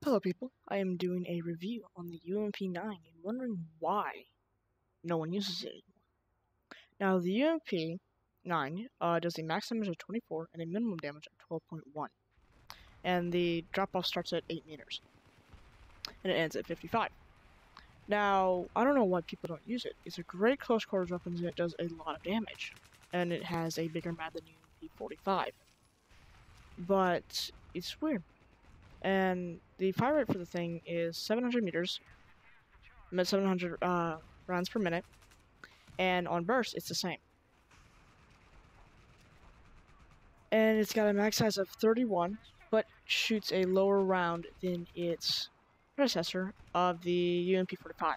Hello people, I am doing a review on the UMP9 and wondering why no one uses it anymore. Now the UMP9 does a max damage of 24 and a minimum damage of 12.1. And the drop-off starts at 8 meters. And it ends at 55. Now, I don't know why people don't use it. It's a great close quarters weapon and it does a lot of damage. And it has a bigger mag than UMP45. But it's weird. And the fire rate for the thing is 700 meters, 700 rounds per minute, and on burst it's the same. And it's got a max size of 31, but shoots a lower round than its predecessor of the UMP45.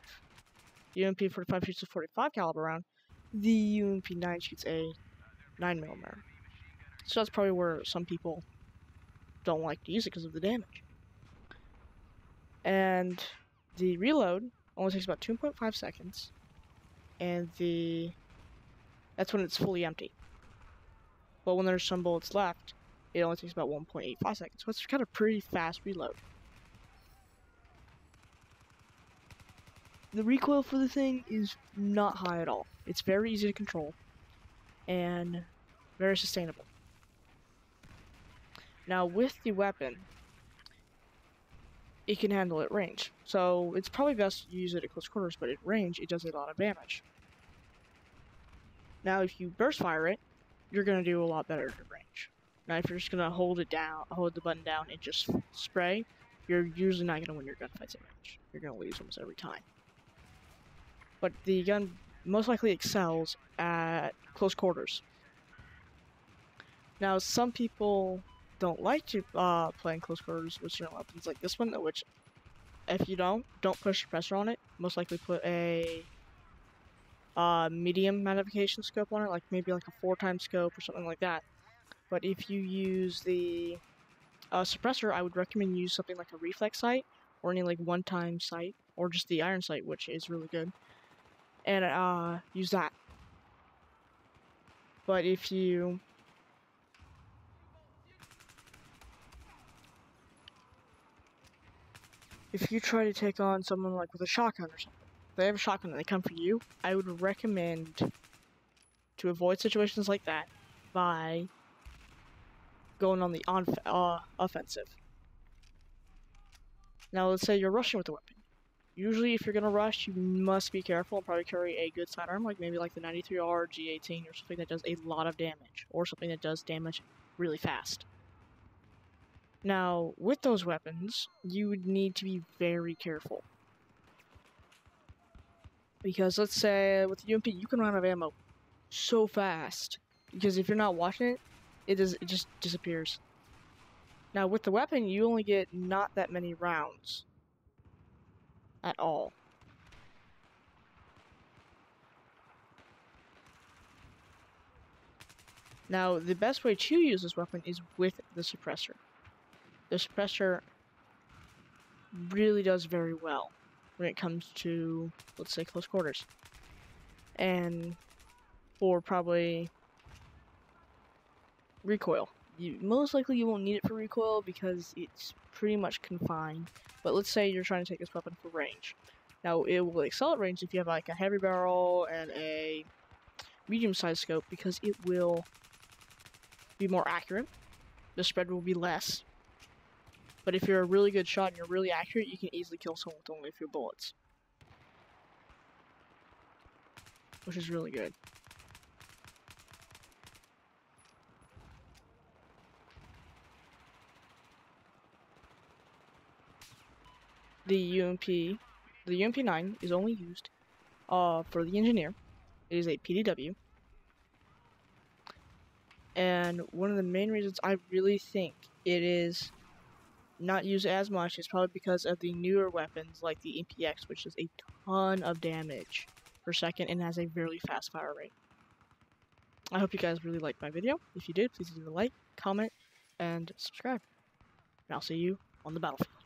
The UMP45 shoots a 45 caliber round. The UMP9 shoots a 9mm. So that's probably where some people don't like to use it because of the damage. And the reload only takes about 2.5 seconds, and that's when it's fully empty. But when there's some bullets left, it only takes about 1.85 seconds, so it's kind of pretty fast reload. The recoil for the thing is not high at all. It's very easy to control, and very sustainable. Now with the weapon, it can handle at range. So it's probably best to use it at close quarters, but at range, it does a lot of damage. Now if you burst fire it, you're going to do a lot better at range. Now if you're just going to hold the button down and just spray, you're usually not going to win your gunfights at range. You're going to lose almost every time. But the gun most likely excels at close quarters. Now some people don't like to play in close quarters with certain weapons like this one, which if you don't push pressure on it, most likely put a medium magnification scope on it, like maybe like a 4x scope or something like that. But if you use the suppressor, I would recommend use something like a reflex sight or any like 1x sight or just the iron sight, which is really good, and use that. But if you try to take on someone like with a shotgun or something, if they have a shotgun and they come for you, I would recommend to avoid situations like that by going on the offensive. Now let's say you're rushing with the weapon. Usually if you're going to rush, you must be careful and probably carry a good sidearm, like maybe like the 93R G18 or something that does a lot of damage, or something that does damage really fast. Now, with those weapons, you would need to be very careful. Because let's say with the UMP, you can run out of ammo so fast. Because if you're not watching it, it just disappears. Now, with the weapon, you only get not that many rounds at all. Now, the best way to use this weapon is with the suppressor. The suppressor really does very well when it comes to, let's say, close quarters. And for probably recoil. Most likely you won't need it for recoil because it's pretty much confined. But let's say you're trying to take this weapon for range. Now, it will excel at range if you have like a heavy barrel and a medium-sized scope because it will be more accurate. The spread will be less. But if you're a really good shot and you're really accurate, you can easily kill someone with only a few bullets. Which is really good. The UMP9 is only used for the engineer. It is a PDW. And one of the main reasons I really think it is not used as much is probably because of the newer weapons like the MPX, which does a ton of damage per second and has a very fast fire rate. I hope you guys really liked my video. If you did, please leave a like, comment, and subscribe. And I'll see you on the battlefield.